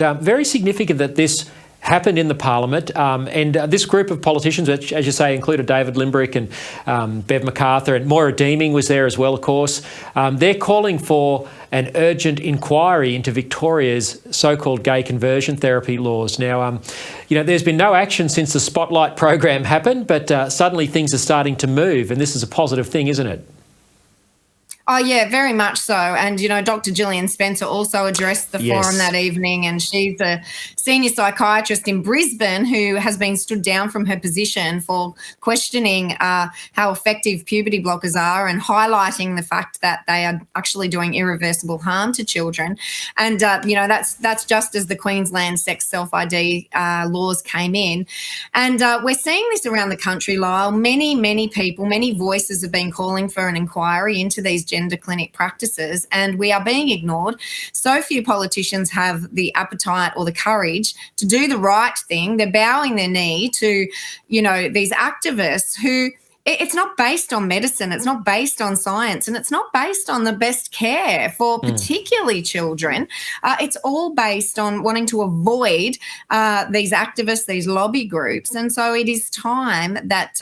Very significant that this happened in the Parliament, and this group of politicians, which, as you say, included David Limbrick and Bev MacArthur, and Maura Deeming was there as well, of course. They're calling for an urgent inquiry into Victoria's so-called gay conversion therapy laws. Now, there's been no action since the Spotlight program happened, but suddenly things are starting to move, and this is a positive thing, isn't it? Oh, yeah, very much so. And, Dr. Gillian Spencer also addressed the forum that evening, and she's a senior psychiatrist in Brisbane who has been stood down from her position for questioning how effective puberty blockers are and highlighting the fact that they are actually doing irreversible harm to children. And, that's just as the Queensland sex self-ID laws came in. And we're seeing this around the country, Lyle. Many people, many voices have been calling for an inquiry into these gender clinic practices, and we are being ignored. So few politicians have the appetite or the courage to do the right thing. They're bowing their knee to, these activists who, it's not based on medicine, it's not based on science, and it's not based on the best care for particularly children. It's all based on wanting to avoid these activists, these lobby groups. And so it is time that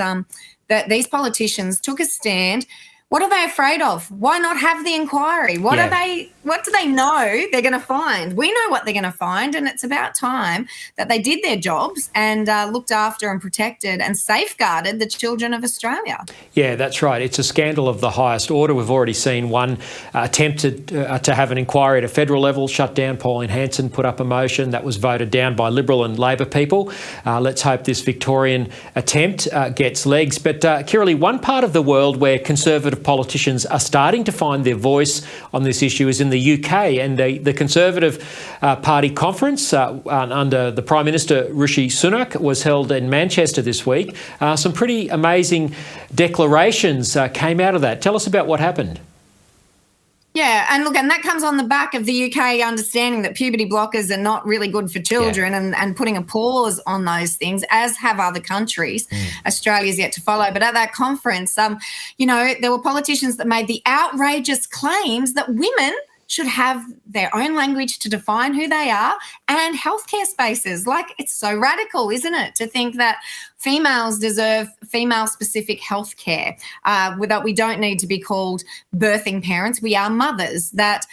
that these politicians took a stand. What are they afraid of? Why not have the inquiry? What do they know they're going to find? We know what they're going to find, and it's about time that they did their jobs and looked after and protected and safeguarded the children of Australia. Yeah, that's right. It's a scandal of the highest order. We've already seen one attempted to have an inquiry at a federal level, shut down. Pauline Hanson put up a motion that was voted down by Liberal and Labor people. Let's hope this Victorian attempt gets legs. But Kirralie, one part of the world where Conservative politicians are starting to find their voice on this issue is in the UK, and the Conservative Party conference under the Prime Minister Rishi Sunak was held in Manchester this week. Some pretty amazing declarations came out of that. Tell us about what happened. Yeah, and that comes on the back of the UK understanding that puberty blockers are not really good for children and putting a pause on those things, as have other countries. Australia's yet to follow. But at that conference, there were politicians that made the outrageous claims that women should have their own language to define who they are, and healthcare spaces. Like, it's so radical, isn't it, to think that females deserve female-specific healthcare, that we don't need to be called birthing parents. We are mothers, that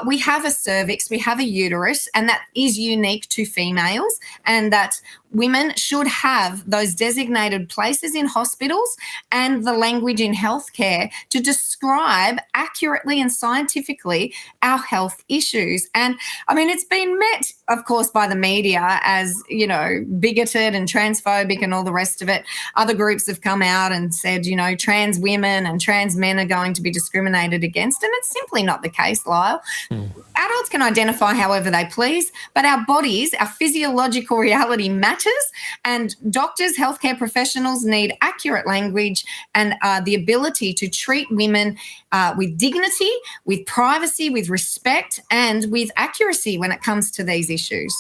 we have a cervix, we have a uterus, and that is unique to females, and that women should have those designated places in hospitals and the language in healthcare to describe accurately and scientifically our health issues. And I mean, it's been met, of course, by the media as, bigoted and transphobic and all the rest of it. Other groups have come out and said, trans women and trans men are going to be discriminated against. And it's simply not the case, Lyle. Adults can identify however they please, but our bodies, our physiological reality matters, and doctors, healthcare professionals need accurate language and the ability to treat women with dignity, with privacy, with respect, and with accuracy when it comes to these issues.